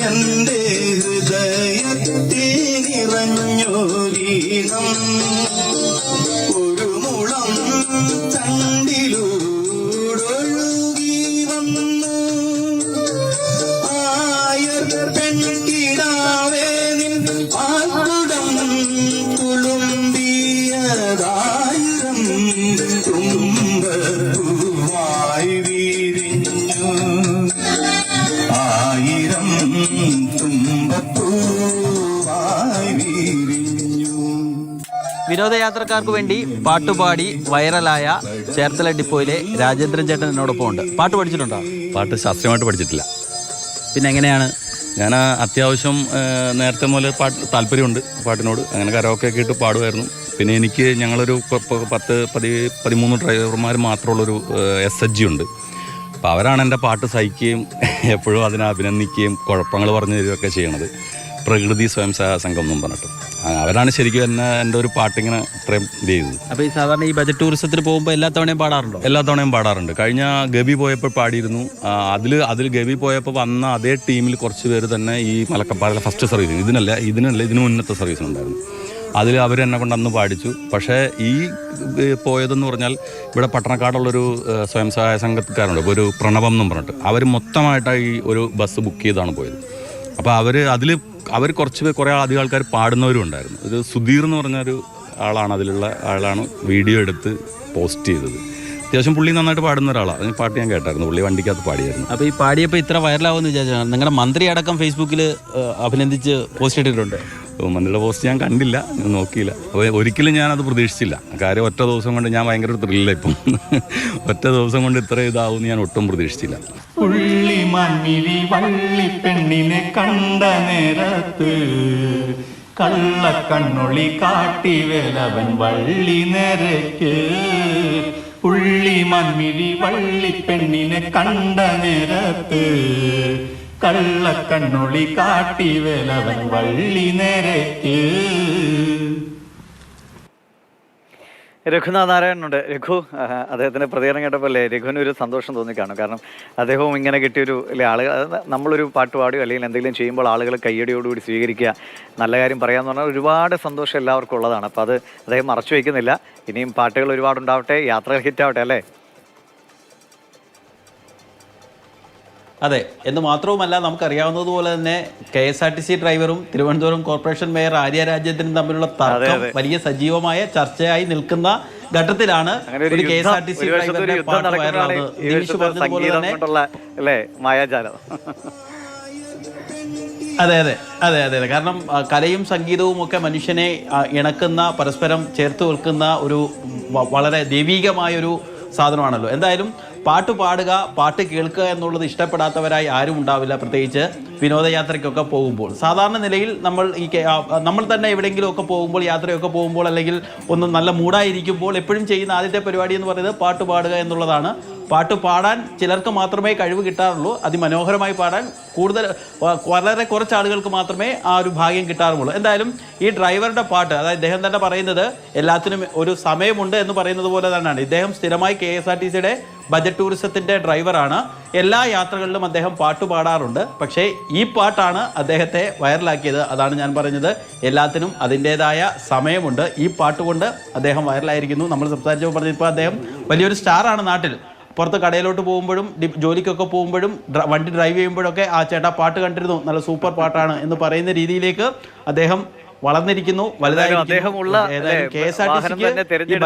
എന്റെ ഹൃദയത്തിൽ നിറഞ്ഞോരീണം ഒരു മുളം ചണ്ടിലൂടൊഴുകി വന്നു ആയർ പെൺകിടാവേ നിൻ പാൽക്കുടം തുളുമ്പിയതായിരം തുമ്പപ്പൂവായി വിരിഞ്ഞു ആയിരം തുമ്പപ്പൂവായി വിരിഞ്ഞു. വിനോദയാത്രക്കാർക്ക് വേണ്ടി പാട്ടുപാടി വൈറലായ ചേർത്തല ഡിപ്പോയിലെ രാജേന്ദ്രൻ ചേട്ടൻ എന്നോടൊപ്പം ഉണ്ട്. പാട്ട് പഠിച്ചിട്ടുണ്ടോ? പാട്ട് ശാസ്ത്രീയമായിട്ട് പഠിച്ചിട്ടില്ല. പിന്നെ എങ്ങനെയാണ്? ഞാൻ അത്യാവശ്യം നേരത്തെ മുതൽ താല്പര്യമുണ്ട് പാട്ടിനോട്. അങ്ങനെ കരോക്കെ ഒക്കെ ഇട്ട് പാടുമായിരുന്നു. പിന്നെ എനിക്ക് ഞങ്ങളൊരു 13 ഡ്രൈവർമാർ മാത്രമുള്ളൊരു SHG ഉണ്ട്. അപ്പോൾ അവരാണ് എൻ്റെ പാട്ട് സഹിക്കുകയും എപ്പോഴും അതിനെ അഭിനന്ദിക്കുകയും കുഴപ്പങ്ങൾ പറഞ്ഞു തരികയൊക്കെ ചെയ്യണത്. പ്രകൃതി സ്വയം സഹായ സംഘം എന്നും പറഞ്ഞിട്ട് അവരാണ് ശരിക്കും എൻ്റെ ഒരു പാട്ടിങ്ങനെ ഇത്രയും ഇത് ചെയ്തത്. അപ്പോൾ ഈ സാധാരണ ഈ ബജറ്റ് ടൂറിസത്തിന് പോകുമ്പോൾ എല്ലാ തവണയും പാടാറുണ്ടോ? എല്ലാ തവണയും പാടാറുണ്ട്. കഴിഞ്ഞ ഗവി പോയപ്പോൾ പാടിയിരുന്നു. അതിൽ ഗവി പോയപ്പോൾ വന്ന അതേ ടീമിൽ കുറച്ച് പേര് തന്നെ ഈ മലക്കപ്പാറയിലെ ഫസ്റ്റ് സർവീസ് ഇതിനു മുന്നത്തെ സർവീസിനുണ്ടായിരുന്നു. അതിൽ അവർ എന്നെ കൊണ്ട് അന്ന് പാടിച്ചു. പക്ഷേ ഈ പോയതെന്ന് പറഞ്ഞാൽ ഇവിടെ പട്ടണക്കാടുള്ളൊരു സ്വയം സഹായ സംഘക്കാരുണ്ട്, ഒരു പ്രണവം എന്നും പറഞ്ഞിട്ട്. അവർ മൊത്തമായിട്ടാണ് ഈ ഒരു ബസ് ബുക്ക് ചെയ്താണ് പോയത്. അപ്പോൾ അവർ കുറേ അധികം ആൾക്കാർ പാടുന്നവരും ഉണ്ടായിരുന്നു. ഒരു സുധീർ എന്ന് പറഞ്ഞൊരു ആളാണ് വീഡിയോ എടുത്ത് പോസ്റ്റ് ചെയ്തത്. അത്യാവശ്യം പുള്ളി നന്നായിട്ട് പാടുന്ന ഒരാളാണ്. അതിന് പാട്ട് ഞാൻ കേട്ടായിരുന്നു. പുള്ളി വണ്ടിക്കകത്ത് പാടിയായിരുന്നു. അപ്പോൾ ഈ പാടിയപ്പോൾ ഇത്ര വൈറലാവുമെന്ന് വിചാരിച്ചാണ്. നിങ്ങളുടെ മന്ത്രി അടക്കം ഫേസ്ബുക്കിൽ അഭിനന്ദിച്ച് പോസ്റ്റ് ഇട്ടിട്ടുണ്ട്. മന്ത്രിയുടെ പോസ്റ്റ് ഞാൻ കണ്ടില്ല, നോക്കിയില്ല. അപ്പോൾ ഒരിക്കലും ഞാനത് പ്രതീക്ഷിച്ചില്ല. കാര്യം ഒറ്റ ദിവസം കൊണ്ട് ഞാൻ ഭയങ്കര ത്രില്ല. ഇപ്പം ഒറ്റ ദിവസം കൊണ്ട് ഇത്ര ഇതാവും ഞാൻ ഒട്ടും പ്രതീക്ഷിച്ചില്ല. പുള്ളി മണ്ണിരി വള്ളി പെണ്ണിനെ കണ്ട നേരത്ത് കള്ളക്കണ്ണൊളി കാട്ടി വേലവൻ വള്ളി നേരക്ക്. പുള്ളി മണ്ണിരി വള്ളി പെണ്ണിനെ കണ്ട നേരത്ത് കള്ളക്കണ്ണൊളി കാട്ടി വേലവൻ വള്ളി നേരക്ക്. രഘുനാഥ് നാരായണനുണ്ട്. രഘു, അദ്ദേഹത്തിൻ്റെ പ്രതികരണം കേട്ടപ്പോൾ അല്ലേ രഘുവിന് ഒരു സന്തോഷം തോന്നിക്കാണും. കാരണം അദ്ദേഹവും ഇങ്ങനെ കിട്ടിയൊരു അല്ലെ ആളുകൾ, നമ്മളൊരു പാട്ട് പാടുകയോ അല്ലെങ്കിൽ എന്തെങ്കിലും ചെയ്യുമ്പോൾ ആളുകൾ കയ്യടിയോടുകൂടി സ്വീകരിക്കുക, നല്ല കാര്യം പറയാമെന്ന് പറഞ്ഞാൽ ഒരുപാട് സന്തോഷം എല്ലാവർക്കും ഉള്ളതാണ്. അപ്പോൾ അത് അദ്ദേഹം മറച്ചു വയ്ക്കുന്നില്ല. ഇനിയും പാട്ടുകൾ ഒരുപാടുണ്ടാവട്ടെ, യാത്രകൾ ഹിറ്റാവട്ടെ അല്ലേ? അതെ, എന്ന് മാത്രവുമല്ല നമുക്കറിയാവുന്നതുപോലെ തന്നെ KSRTC ഡ്രൈവറും തിരുവനന്തപുരം കോർപ്പറേഷൻ മേയർ ആര്യ രാജേന്ദ്രനും തമ്മിലുള്ള തർക്കം വലിയ സജീവമായ ചർച്ചയായി നിൽക്കുന്ന ഘട്ടത്തിലാണ് ഒരു KSRTC ഡ്രൈവറുടെ പാട്ട് വൈറലാകുന്നത്. മായാജാലം. അതെ അതെ അതെ അതെ അതെ കാരണം കലയും സംഗീതവും ഒക്കെ മനുഷ്യനെ ഇണക്കുന്ന, പരസ്പരം ചേർത്ത് നിൽക്കുന്ന ഒരു വളരെ ദൈവീകമായൊരു സാധനമാണല്ലോ. എന്തായാലും പാട്ട് പാടുക, പാട്ട് കേൾക്കുക എന്നുള്ളത് ഇഷ്ടപ്പെടാത്തവരായി ആരും ഉണ്ടാവില്ല, പ്രത്യേകിച്ച് വിനോദയാത്രയ്ക്കൊക്കെ പോകുമ്പോൾ. സാധാരണ നിലയിൽ നമ്മൾ തന്നെ എവിടെയെങ്കിലുമൊക്കെ പോകുമ്പോൾ, യാത്രയൊക്കെ പോകുമ്പോൾ, അല്ലെങ്കിൽ ഒന്ന് നല്ല മൂഡായിരിക്കുമ്പോൾ എപ്പോഴും ചെയ്യുന്ന ആദ്യത്തെ പരിപാടി എന്ന് പറയുന്നത് പാട്ട് പാടുക എന്നുള്ളതാണ്. പാട്ട് പാടാൻ ചിലർക്ക് മാത്രമേ കഴിവ് കിട്ടാറുള്ളൂ. അതിമനോഹരമായി പാടാൻ വളരെ കുറച്ച് ആളുകൾക്ക് മാത്രമേ ആ ഒരു ഭാഗ്യം കിട്ടാറുള്ളൂ. എന്തായാലും ഈ ഡ്രൈവറുടെ പാട്ട്, അതായത് ഇദ്ദേഹം തന്നെ പറയുന്നത് എല്ലാത്തിനും ഒരു സമയമുണ്ട് എന്ന് പറയുന്നത് പോലെ തന്നെയാണ്. ഇദ്ദേഹം സ്ഥിരമായി KSRTCയുടെ ബജറ്റ് ടൂറിസത്തിൻ്റെ ഡ്രൈവറാണ്. എല്ലാ യാത്രകളിലും അദ്ദേഹം പാട്ട് പാടാറുണ്ട്. പക്ഷേ ഈ പാട്ടാണ് അദ്ദേഹത്തെ വൈറലാക്കിയത്. അതാണ് ഞാൻ പറഞ്ഞത്, എല്ലാത്തിനും അതിൻ്റേതായ സമയമുണ്ട്. ഈ പാട്ട് കൊണ്ട് അദ്ദേഹം വൈറലായിരിക്കുന്നു. നമ്മൾ സംസാരിച്ചപ്പോൾ പറഞ്ഞപ്പോൾ അദ്ദേഹം വലിയൊരു സ്റ്റാറാണ് നാട്ടിൽ. പുറത്ത് കടയിലോട്ട് പോകുമ്പോഴും ജോലിക്കൊക്കെ പോകുമ്പോഴും വണ്ടി ഡ്രൈവ് ചെയ്യുമ്പോഴൊക്കെ ആ ചേട്ടാ പാട്ട് കണ്ടിരുന്നു, നല്ല സൂപ്പർ പാട്ടാണ് എന്ന് പറയുന്ന രീതിയിലേക്ക് അദ്ദേഹം വളർന്നിരിക്കുന്നു, വലുതായിരിക്കുന്നു.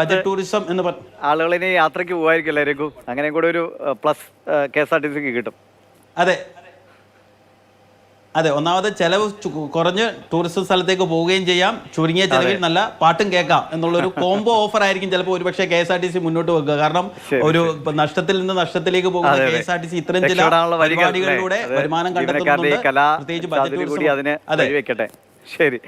ബജറ്റ് ടൂറിസം എന്ന് ആളുകളിനെ യാത്രയ്ക്ക് പോകായിരിക്കല്ലേ രഘു? അങ്ങനെ കൂടെ ഒരു പ്ലസ് KSRTC കിട്ടും. അതെ അതെ, ഒന്നാമത് ചെലവ് കുറഞ്ഞ് ടൂറിസം സ്ഥലത്തേക്ക് പോവുകയും ചെയ്യാം, ചുരുങ്ങിയ ചെലവിൽ നല്ല പാട്ടും കേൾക്കാം എന്നുള്ളൊരു കോംബോ ഓഫർ ആയിരിക്കും ചിലപ്പോൾ ഒരുപക്ഷെ KSRTC മുന്നോട്ട് വെക്കുക. കാരണം ഒരു നഷ്ടത്തിൽ നിന്ന് നഷ്ടത്തിലേക്ക് പോകുന്ന KSRTC ഇത്തരം ചില പരിപാടികളിലൂടെ വരുമാനം കണ്ടെത്തുന്നുണ്ട്, പ്രത്യേകിച്ച് ബജറ്റ് ടൂറിസം. അതിന് ശരി.